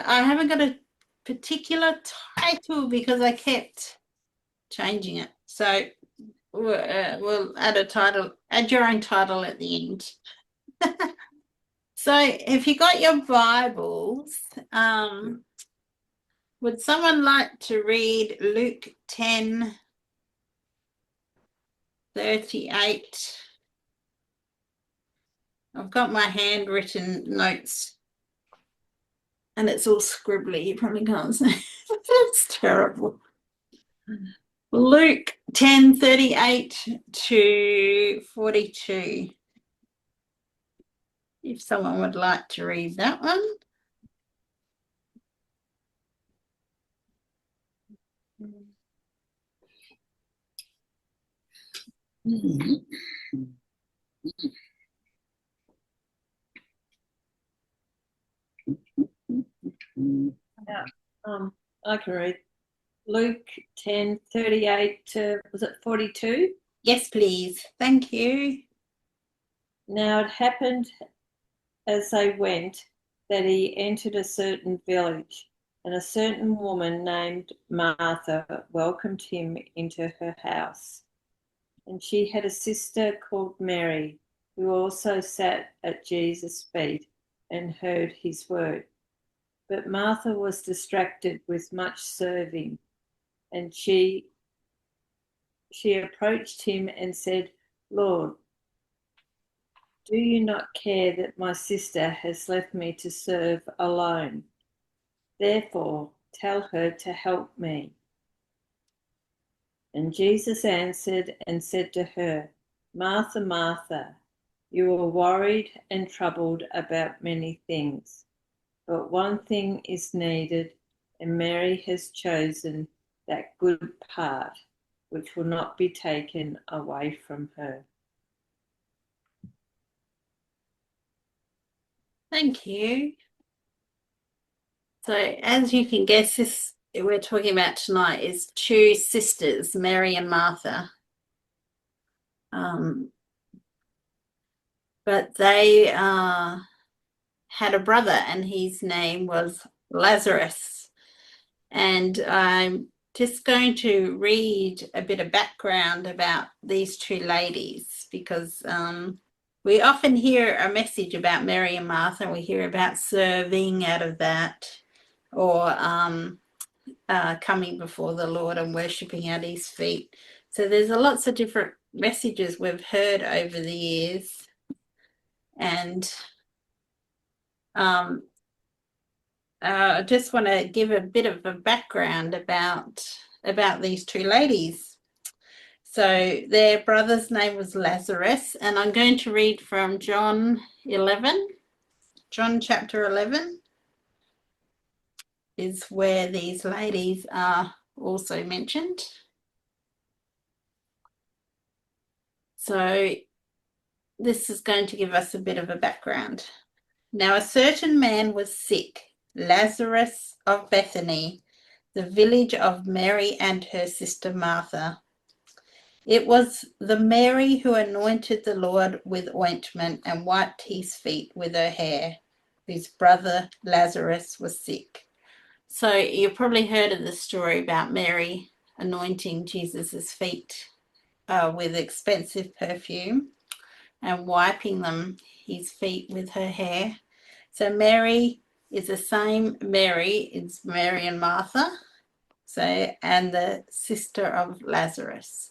I haven't got a particular title because I kept changing it. So we'll add a title, add your own title at the end. So if you got your Bibles, would someone like to read Luke 10:38? I've got my handwritten notes and it's all scribbly. You probably can't see. That's terrible. Luke 10:38 to 42. If someone would like to read that one. Yeah, I can read Luke 10:38 to, was it 42? Yes, please. Thank you. Now it happened as they went that he entered a certain village, and a certain woman named Martha welcomed him into her house. And she had a sister called Mary, who also sat at Jesus' feet and heard his word. But Martha was distracted with much serving, and she approached him and said, Lord, do you not care that my sister has left me to serve alone? Therefore, tell her to help me. And Jesus answered and said to her, Martha, Martha, you are worried and troubled about many things, but one thing is needed, and Mary has chosen that good part, which will not be taken away from her. Thank you. So as you can guess, this we're talking about tonight is two sisters, Mary and Martha. But they had a brother and his name was Lazarus. And I'm just going to read a bit of background about these two ladies because we often hear a message about Mary and Martha, and we hear about serving out of that, or coming before the Lord and worshipping at his feet. So there's lots of different messages we've heard over the years. And I just want to give a bit of a background about these two ladies. So their brother's name was Lazarus, and I'm going to read from John chapter 11 is where these ladies are also mentioned. So this is going to give us a bit of a background. Now a certain man was sick, Lazarus of Bethany, the village of Mary and her sister Martha. It was the Mary who anointed the Lord with ointment and wiped his feet with her hair, whose brother Lazarus was sick. So you've probably heard of the story about Mary anointing Jesus's feet with expensive perfume and wiping his feet with her hair. So Mary is the same Mary, it's Mary and Martha, and the sister of Lazarus.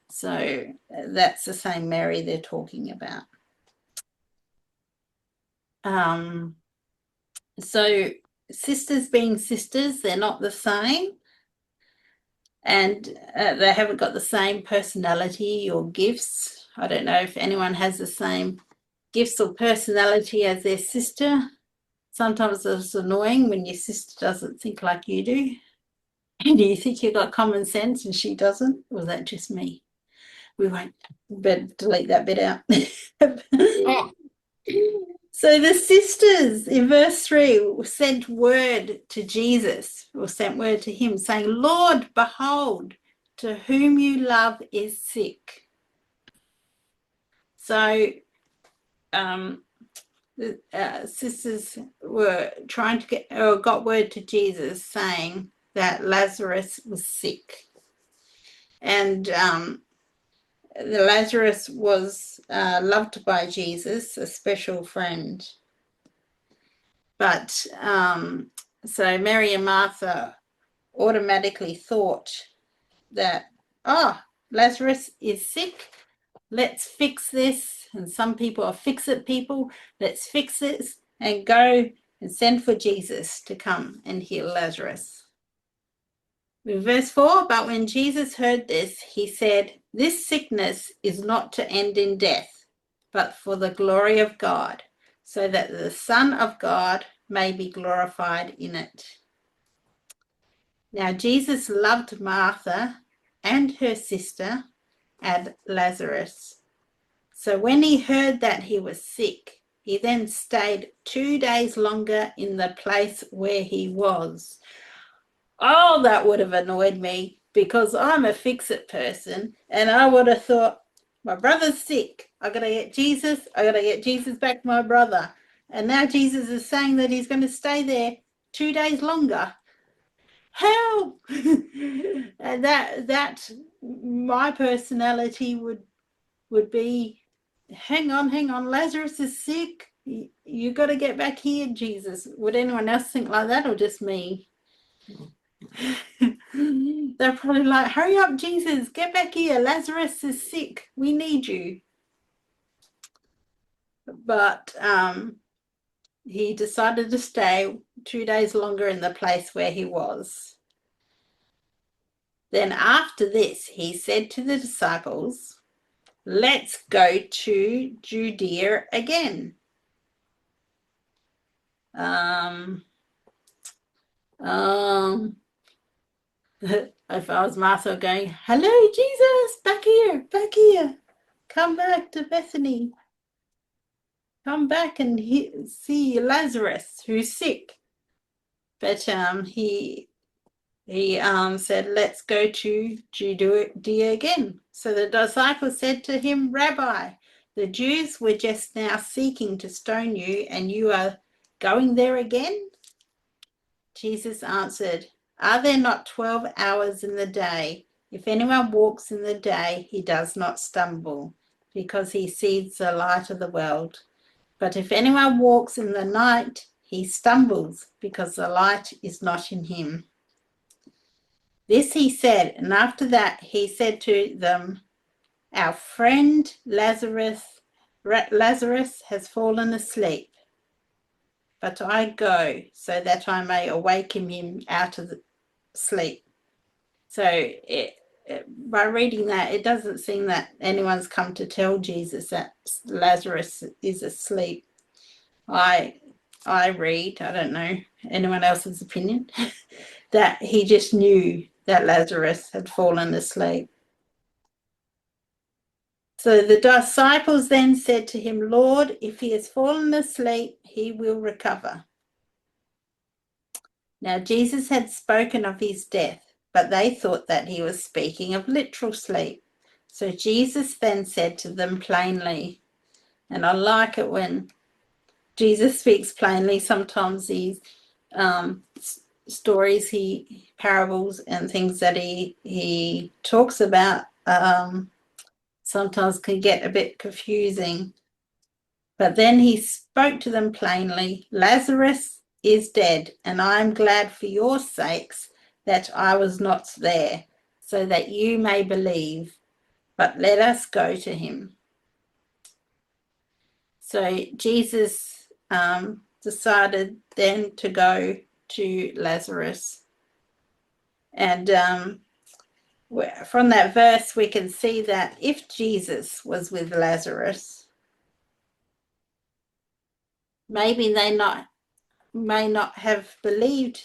So that's the same Mary they're talking about. So sisters being sisters, they're not the same, and they haven't got the same personality or gifts. I don't know if anyone has the same gifts or personality as their sister. Sometimes it's annoying when your sister doesn't think like you do. And you think you've got common sense and she doesn't? Or was that just me? We won't delete that bit out. So the sisters in verse 3 sent word to Jesus, or sent word to him, saying, Lord, behold, to whom you love is sick. So the sisters were trying to get, or got word to Jesus saying that Lazarus was sick. And Lazarus was loved by Jesus, a special friend. But so Mary and Martha automatically thought that, oh, Lazarus is sick. Let's fix this. And some people are fix-it people. Let's fix this and go and send for Jesus to come and heal Lazarus. In verse 4, but when Jesus heard this, he said, this sickness is not to end in death, but for the glory of God, so that the Son of God may be glorified in it. Now, Jesus loved Martha and her sister and Lazarus. So when he heard that he was sick, he then stayed 2 days longer in the place where he was. Oh, that would have annoyed me because I'm a fix-it person, and I would have thought, my brother's sick. I gotta get Jesus. I gotta get Jesus back to my brother. And now Jesus is saying that he's going to stay there 2 days longer. Help! And that my personality would be, hang on, Lazarus is sick. You got to get back here, Jesus. Would anyone else think like that, or just me? They're probably like, hurry up, Jesus, get back here. Lazarus is sick. We need you. But he decided to stay 2 days longer in the place where he was. Then after this, he said to the disciples, let's go to Judea again. If I was Martha, going, hello, Jesus, back here, come back to Bethany, come back and see Lazarus who's sick. But he said, let's go to Judea again. So the disciples said to him, Rabbi, the Jews were just now seeking to stone you, and you are going there again? Jesus answered, are there not 12 hours in the day? If anyone walks in the day, he does not stumble, because he sees the light of the world. But if anyone walks in the night, he stumbles, because the light is not in him. This he said, and after that he said to them, our friend Lazarus has fallen asleep, but I go so that I may awaken him out of the sleep. So by reading that, it doesn't seem that anyone's come to tell Jesus that Lazarus is asleep. I read, I don't know anyone else's opinion, that he just knew that Lazarus had fallen asleep. So the disciples then said to him, Lord, if he has fallen asleep, he will recover. Now Jesus had spoken of his death, but they thought that he was speaking of literal sleep. So Jesus then said to them plainly, and I like it when Jesus speaks plainly. Sometimes these stories, parables and things that he talks about sometimes can get a bit confusing. But then he spoke to them plainly, Lazarus is dead, and I am glad for your sakes that I was not there, so that you may believe. But let us go to him. So Jesus decided then to go to Lazarus. And from that verse, we can see that if Jesus was with Lazarus, maybe they may not have believed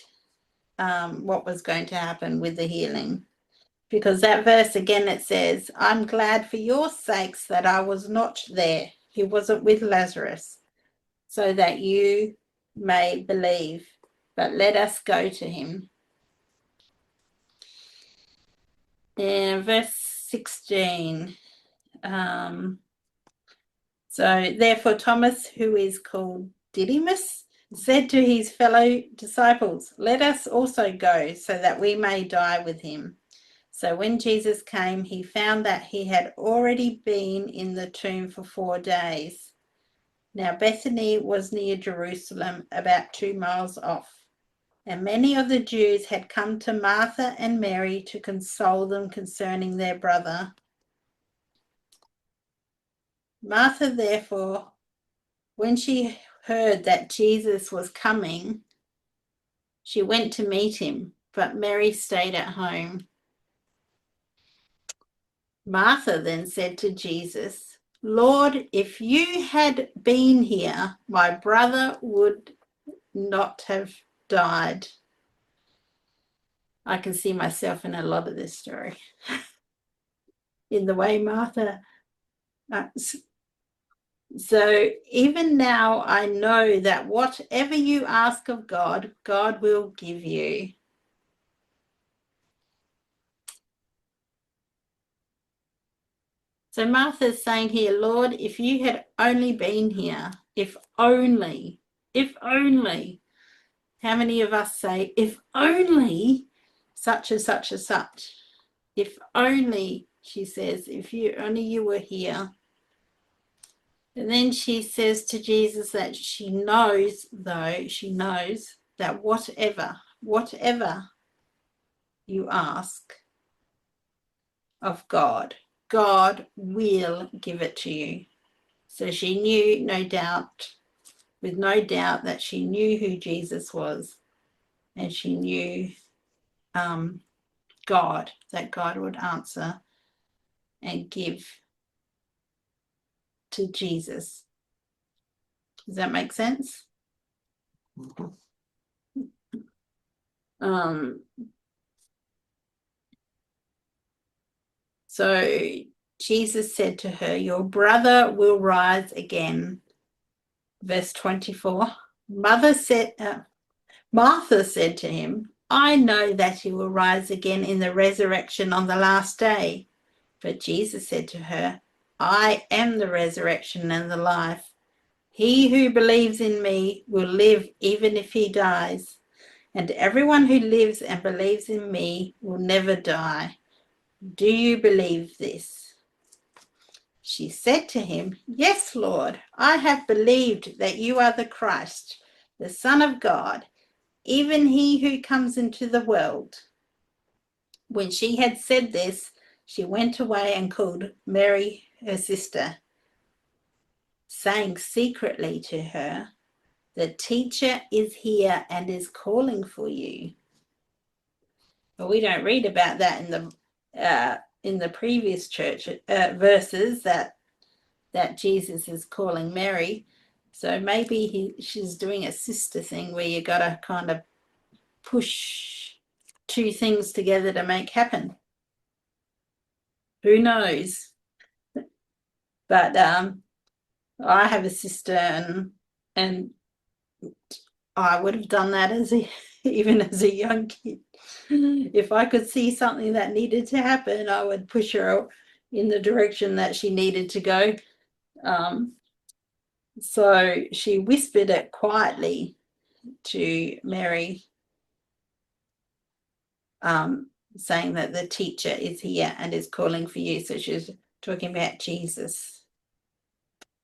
what was going to happen with the healing. Because that verse again, it says, I'm glad for your sakes that I was not there. He wasn't with Lazarus, so that you may believe. But let us go to him. In verse 16, So therefore Thomas, who is called Didymus, said to his fellow disciples, "Let us also go, so that we may die with him." So when Jesus came, he found that he had already been in the tomb for 4 days. Now Bethany was near Jerusalem, about 2 miles off, and many of the Jews had come to Martha and Mary to console them concerning their brother. Martha, therefore, when she heard that Jesus was coming, she went to meet him, but Mary stayed at home. Martha then said to Jesus, "Lord, if you had been here, my brother would not have died." I can see myself in a lot of this story, in the way Martha. So even now I know that whatever you ask of God, God will give you. So Martha's saying here, "Lord, if you had only been here, if only. How many of us say, if only such and such and such? If only, she says, if you only you were here." And then she says to Jesus that she knows that whatever you ask of God, God will give it to you. So she knew, with no doubt, that she knew who Jesus was, and she knew that God would answer and give to Jesus. Does that make sense? So Jesus said to her, "Your brother will rise again." Verse 24. Martha said to him, "I know that he will rise again in the resurrection on the last day." But Jesus said to her, "I am the resurrection and the life. He who believes in me will live even if he dies, and everyone who lives and believes in me will never die. Do you believe this?" She said to him, "Yes, Lord, I have believed that you are the Christ, the Son of God, even he who comes into the world." When she had said this, she went away and called Mary, her sister, saying secretly to her, "The teacher is here and is calling for you." But we don't read about that in the previous church verses that Jesus is calling Mary. So maybe she's doing a sister thing where you got to kind of push two things together to make happen. Who knows? But I have a sister, and I would have done that even as a young kid. If I could see something that needed to happen, I would push her in the direction that she needed to go. So she whispered it quietly to Mary, saying that the teacher is here and is calling for you. So she's talking about Jesus.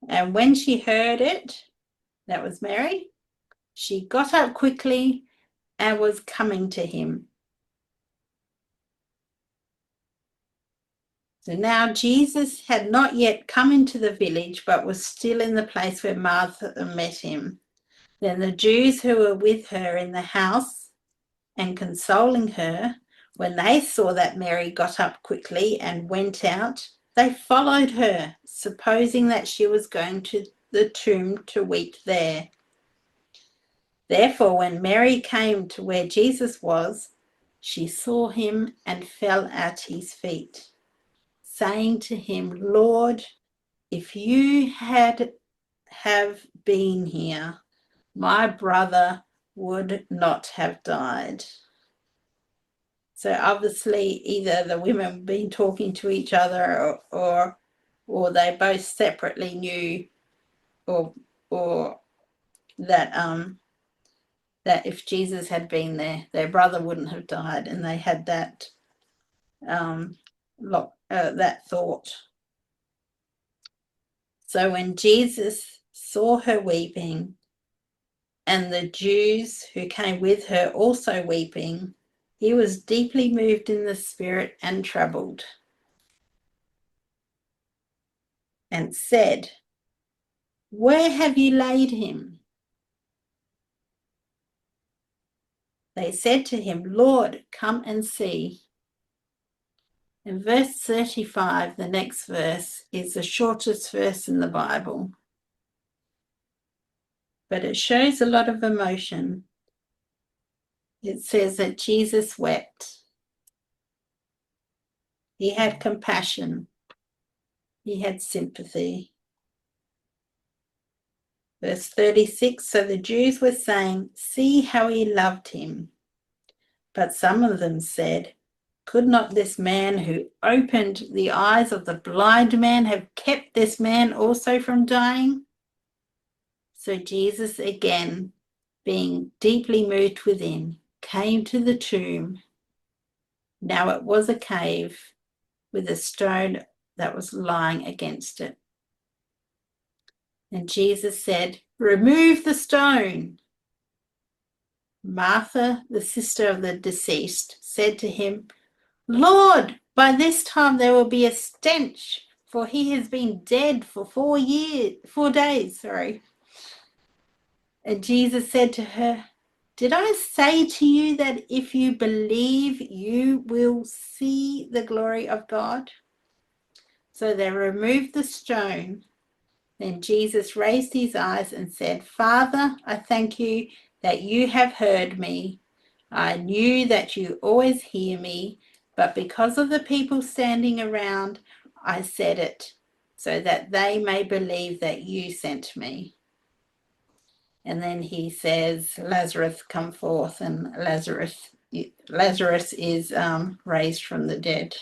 And when she heard it, that was Mary, she got up quickly and was coming to him. So now Jesus had not yet come into the village, but was still in the place where Martha met him. Then the Jews who were with her in the house and consoling her, when they saw that Mary got up quickly and went out, they followed her, supposing that she was going to the tomb to weep there. Therefore, when Mary came to where Jesus was, she saw him and fell at his feet, saying to him, "Lord, if you have been here, my brother would not have died." So obviously either the women been talking to each other or they both separately knew or that that if Jesus had been there, their brother wouldn't have died, and they had that that thought. So when Jesus saw her weeping, and the Jews who came with her also weeping, he was deeply moved in the spirit and troubled, and said, "Where have you laid him?" They said to him, "Lord, come and see." In verse 35, the next verse, is the shortest verse in the Bible, but it shows a lot of emotion. It says that Jesus wept. He had compassion. He had sympathy. Verse 36, so the Jews were saying, "See how he loved him." But some of them said, "Could not this man who opened the eyes of the blind man have kept this man also from dying?" So Jesus, again, being deeply moved within, came to the tomb. Now it was a cave with a stone that was lying against it. And Jesus said, "Remove the stone." Martha, the sister of the deceased, said to him, "Lord, by this time there will be a stench, for he has been dead for 4 days. And Jesus said to her, "Did I say to you that if you believe, you will see the glory of God?" So they removed the stone. Then Jesus raised his eyes and said, "Father, I thank you that you have heard me. I knew that you always hear me, but because of the people standing around, I said it, so that they may believe that you sent me." And then he says, "Lazarus, come forth," and Lazarus is raised from the dead.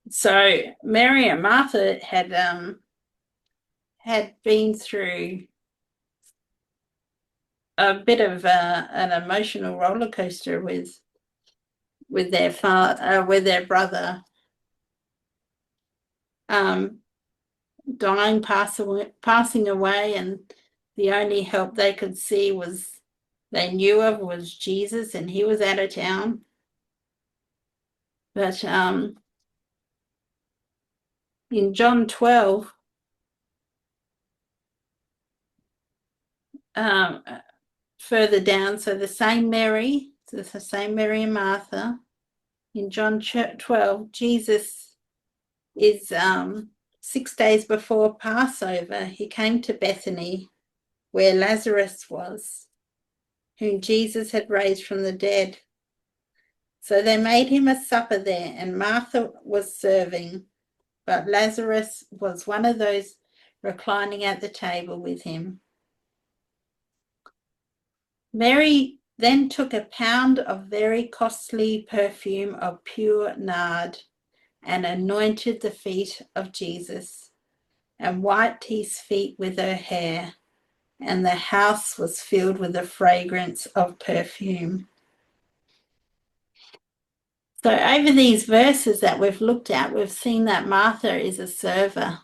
So Mary and Martha had been through a bit of an emotional roller coaster with their brother dying, passing away, and the only help they could see they knew of was Jesus, and he was out of town. But in John 12, further down, so the same Mary, so it's the same Mary and Martha. In John 12, Jesus is 6 days before Passover. He came to Bethany, where Lazarus was, whom Jesus had raised from the dead. So they made him a supper there, and Martha was serving, but Lazarus was one of those reclining at the table with him. Mary then took a pound of very costly perfume of pure nard and anointed the feet of Jesus and wiped his feet with her hair, and the house was filled with the fragrance of perfume. So over these verses that we've looked at, we've seen that Martha is a server.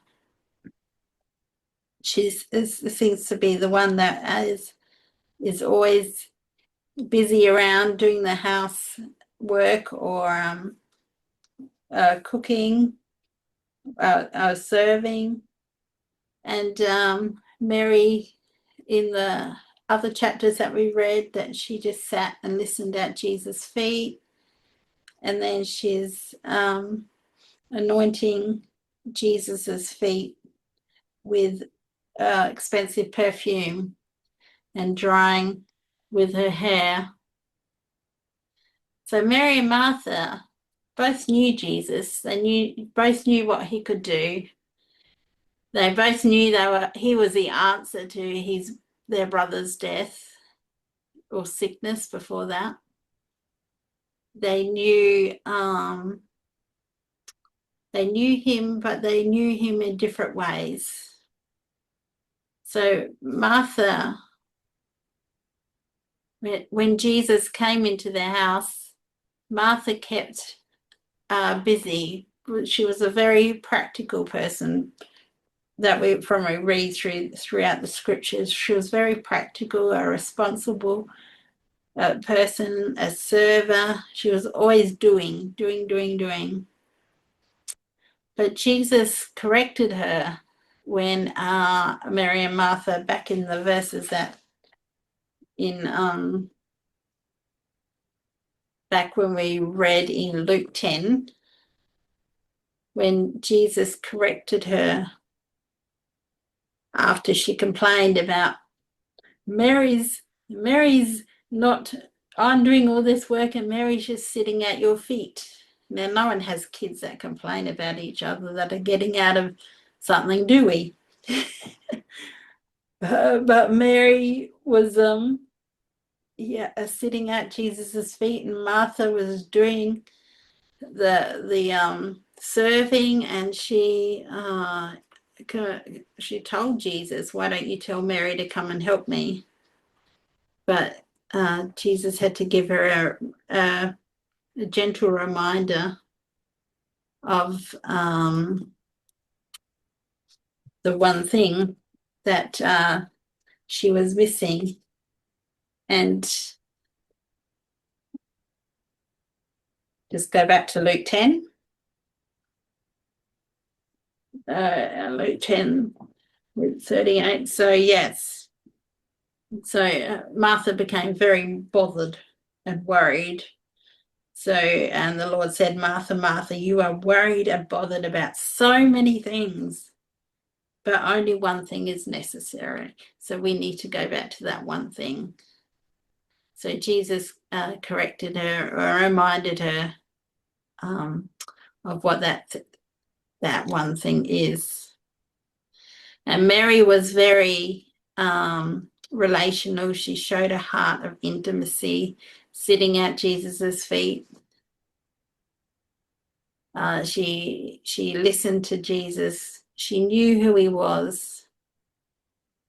She seems to be the one that is always busy around doing the house work or cooking, serving. And Mary, in the other chapters that we read, that she just sat and listened at Jesus' feet. And then she's anointing Jesus's feet with expensive perfume and drying with her hair. So Mary and Martha both knew Jesus. Both knew what he could do. They both knew he was the answer to their brother's death or sickness before that. They knew They knew him, but they knew him in different ways. So Martha, when Jesus came into their house, Martha kept busy. She was a very practical person that we read throughout the scriptures. She was very practical, a responsible person, a server. She was always doing. But Jesus corrected her when Mary and Martha, back in the verses that in back when we read in Luke 10, when Jesus corrected her after she complained about Mary's not, I'm doing all this work and Mary's just sitting at your feet. Now, no one has kids that complain about each other that are getting out of something, do we? But Mary was sitting at Jesus's feet, and Martha was doing the serving, and she told Jesus, "Why don't you tell Mary to come and help me?" But Jesus had to give her a gentle reminder of the one thing that she was missing. And just go back to Luke 10. Luke 10 with 38. So, yes. So Martha became very bothered and worried. So, and the Lord said, "Martha, Martha, you are worried and bothered about so many things, but only one thing is necessary." So we need to go back to that one thing. So Jesus corrected her, or reminded her of what that one thing is. And Mary was very relational. She showed a heart of intimacy, sitting at Jesus's feet. She listened to Jesus. She knew who he was,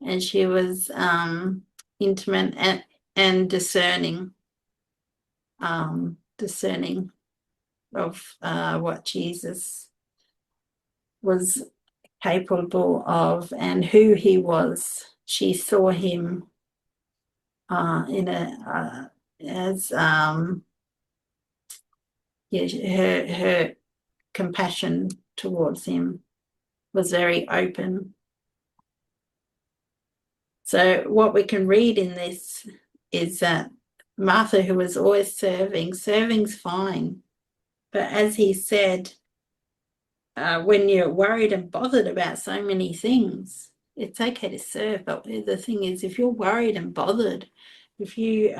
and she was intimate and discerning of what Jesus was capable of and who he was. She saw him as her compassion towards him was very open. So what we can read in this is that Martha, who was always serving's fine. But as he said, when you're worried and bothered about so many things, it's okay to serve. But the thing is, if you're worried and bothered, if you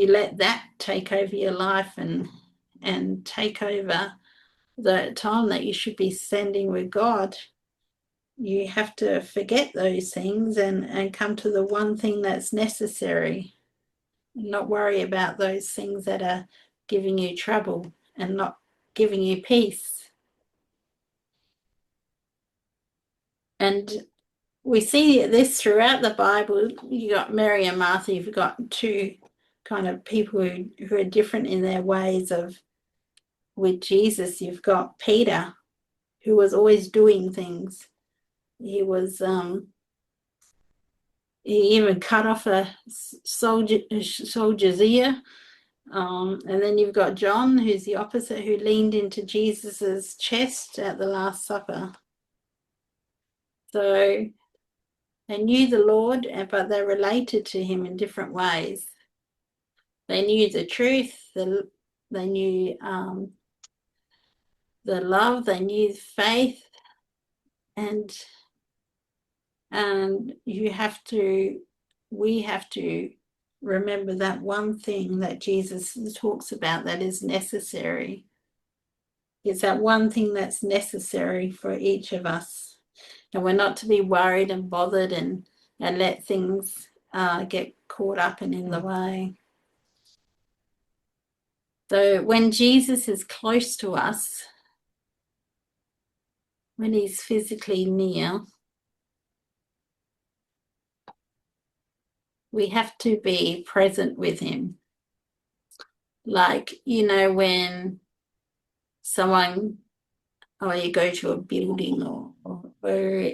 let that take over your life and take over the time that you should be spending with God, you have to forget those things and come to the one thing that's necessary, and not worry about those things that are giving you trouble and not giving you peace. And we see this throughout the Bible. You got Mary and Martha. You've got two kind of people who are different in their ways of with Jesus. You've got Peter, who was always doing things. He was he even cut off a soldier's ear. And then you've got John, who's the opposite, who leaned into Jesus's chest at the Last Supper. So they knew the Lord, but they related to him in different ways. They knew the truth, they knew the love, they knew faith, and we have to remember that one thing that Jesus talks about that is necessary. It's that one thing that's necessary for each of us. And we're not to be worried and bothered and let things get caught up and in the way. So when Jesus is close to us, when he's physically near, we have to be present with him. Like, when someone, or you go to a building, or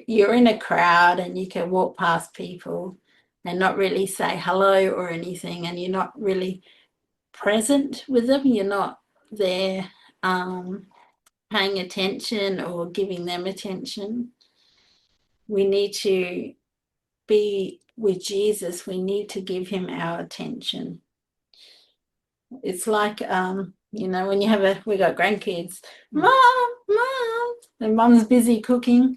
you're in a crowd and you can walk past people and not really say hello or anything, and you're not really present with them, you're not there paying attention or giving them attention. We need to be with Jesus. We need to give him our attention. It's like, when we got grandkids, mom, and mom's busy cooking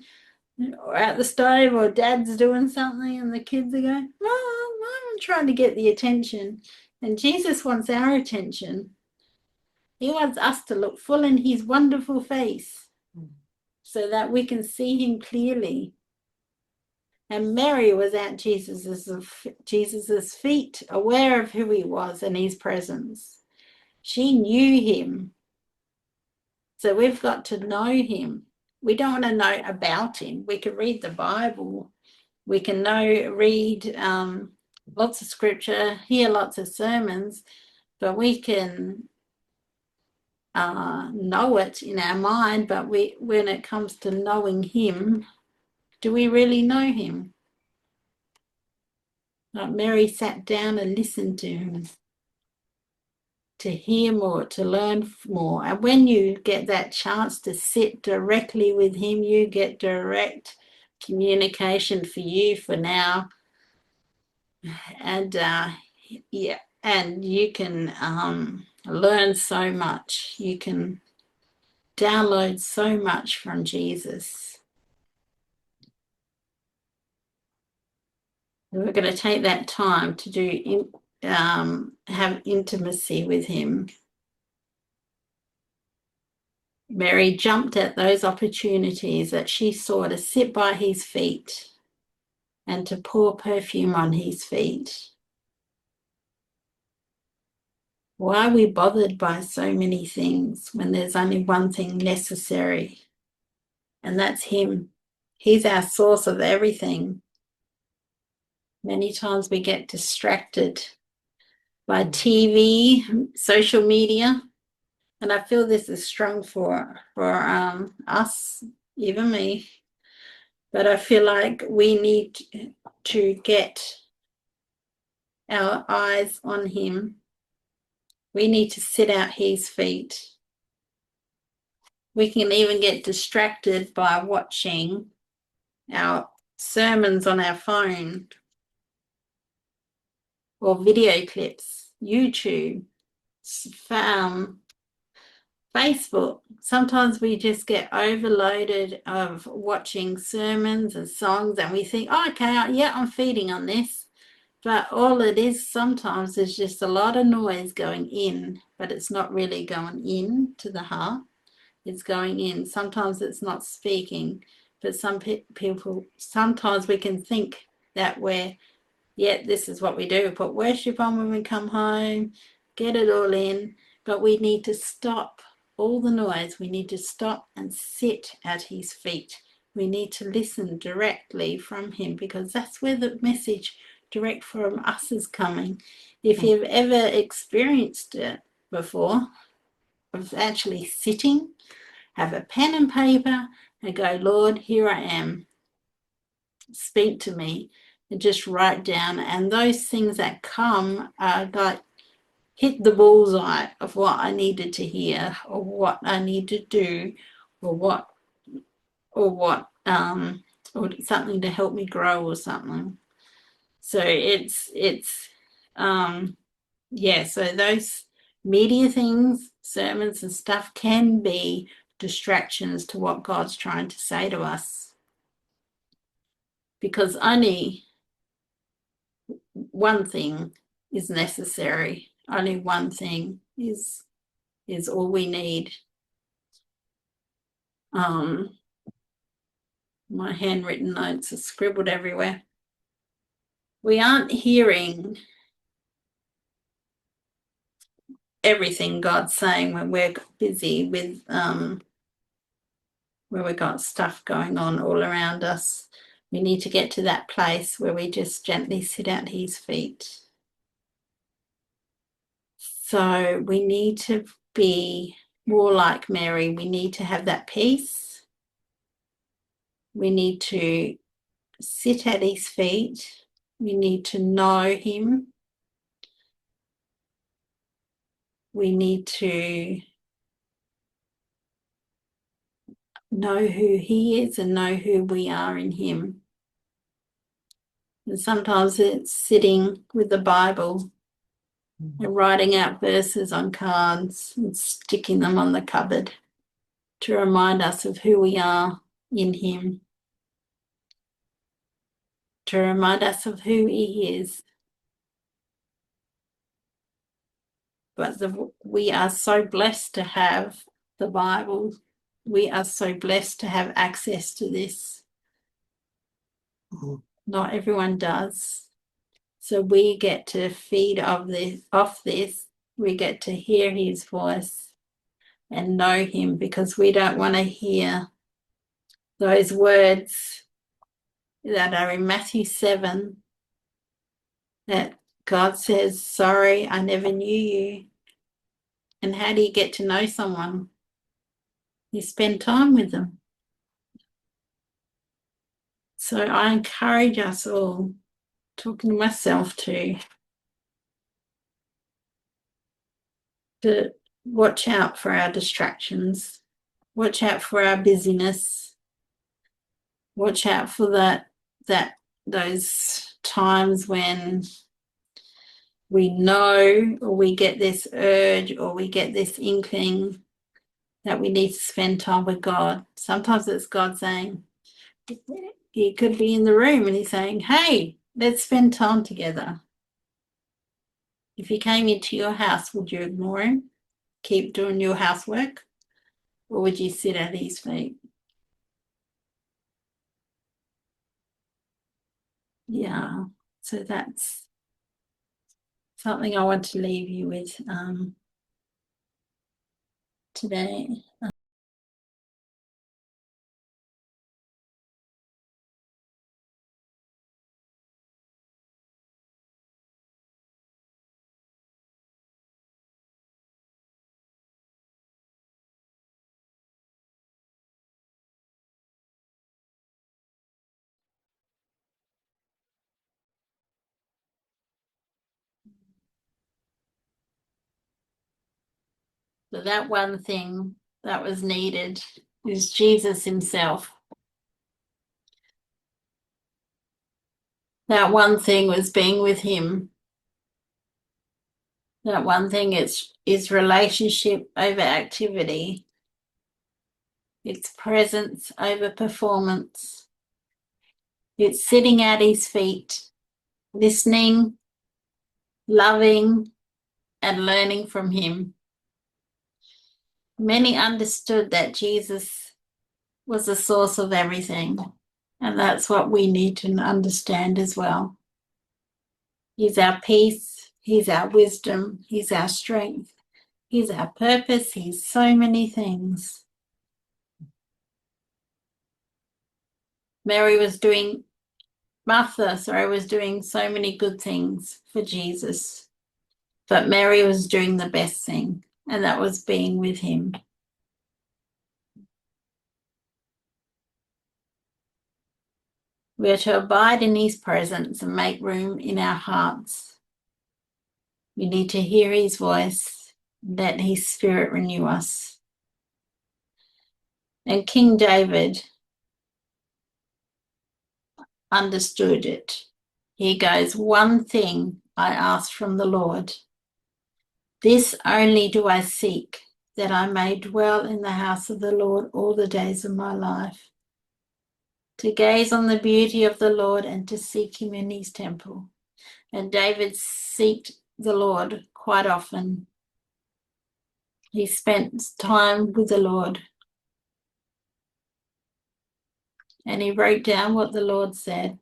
or at the stove, or dad's doing something, and the kids are going, mom, trying to get the attention. And Jesus wants our attention. He wants us to look full in his wonderful face so that we can see him clearly. And Mary was at Jesus's feet, aware of who he was and his presence. She knew him. So we've got to know him. We don't want to know about him. We can read the Bible. We can read lots of scripture, hear lots of sermons, but we can know it in our mind. But when it comes to knowing him, do we really know him? Like Mary sat down and listened to him, to hear more, to learn more. And when you get that chance to sit directly with him, you get direct communication for you for now. And yeah, and you can learn so much. You can download so much from Jesus. We're going to take that time to have intimacy with him. Mary jumped at those opportunities that she saw to sit by his feet and to pour perfume on his feet. Why are we bothered by so many things when there's only one thing necessary? And that's him. He's our source of everything. Many times we get distracted by TV, social media, and I feel this is strong for us, even me. But I feel like we need to get our eyes on him. We need to sit at his feet. We can even get distracted by watching our sermons on our phone or video clips, YouTube, Facebook. Sometimes we just get overloaded of watching sermons and songs, and we think, oh, okay, yeah, I'm feeding on this. But all it is sometimes is just a lot of noise going in, but it's not really going in to the heart. It's going in. Sometimes it's not speaking, but some people, sometimes we can think that this is what we do. We put worship on when we come home, get it all in, but we need to stop all the noise. We need to stop and sit at his feet. We need to listen directly from him, because that's where the message direct from us is coming. If you've ever experienced it before, of actually sitting, have a pen and paper and go, Lord, here I am. Speak to me, and just write down. And those things that come are like hit the bullseye of what I needed to hear, or what I need to do, or something to help me grow or something. So so those media things, sermons and stuff, can be distractions to what God's trying to say to us, because only one thing is necessary. Only one thing is all we need. My handwritten notes are scribbled everywhere. We aren't hearing everything God's saying when we're busy with where we've got stuff going on all around us. We need to get to that place where we just gently sit at his feet. So we need to be more like Mary. We need to have that peace. We need to sit at his feet. We need to know him. We need to know who he is and know who we are in him. And sometimes it's sitting with the Bible and writing out verses on cards and sticking them on the cupboard to remind us of who we are in him, to remind us of who he is. But we are so blessed to have the Bible. We are so blessed to have access to this. Not everyone does. So we get to feed off this. We get to hear his voice and know him, because we don't want to hear those words that are in Matthew 7 that God says, sorry, I never knew you. And how do you get to know someone? You spend time with them. So I encourage us all, talking to myself too, to watch out for our distractions, watch out for our busyness, watch out for those times when we know, or we get this urge, or we get this inkling that we need to spend time with God. Sometimes it's God saying, he could be in the room and he's saying, hey, let's spend time together. If he came into your house, would you ignore him, keep doing your housework, or would you sit at his feet? Yeah, so that's something I want to leave you with today. So that one thing that was needed is Jesus himself. That one thing was being with him. That one thing is relationship over activity. It's presence over performance. It's sitting at his feet, listening, loving, and learning from him. Many understood that Jesus was the source of everything, and that's what we need to understand as well. He's our peace, he's our wisdom, he's our strength, he's our purpose, he's so many things. Martha was doing so many good things for Jesus, but Mary was doing the best thing, and that was being with him. We are to abide in his presence and make room in our hearts. We need to hear his voice, let his spirit renew us. And King David understood it. He goes, one thing I ask from the Lord. This only do I seek, that I may dwell in the house of the Lord all the days of my life, to gaze on the beauty of the Lord and to seek him in his temple. And David sought the Lord quite often. He spent time with the Lord, and he wrote down what the Lord said.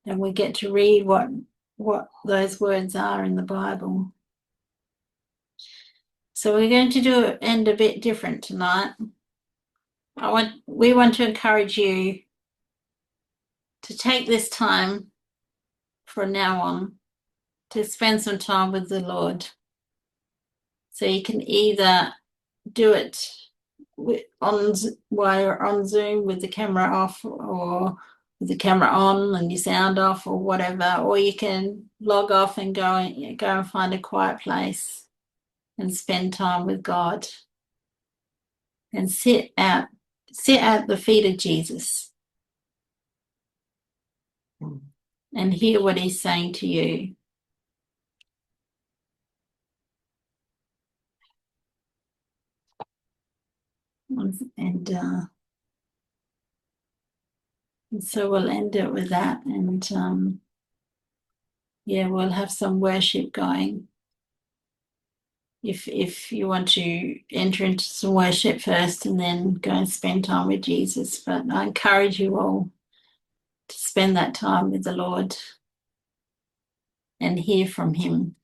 And we get to read what those words are in the Bible. So we're going to do it end a bit different tonight. We want to encourage you to take this time from now on to spend some time with the Lord. So you can either do it while you're on Zoom with the camera off, or with the camera on and your sound off, or whatever, or you can log off and go and find a quiet place and spend time with God and sit at the feet of Jesus and hear what he's saying to you. And so we'll end it with that, and we'll have some worship going. If you want to enter into some worship first and then go and spend time with Jesus, but I encourage you all to spend that time with the Lord and hear from him.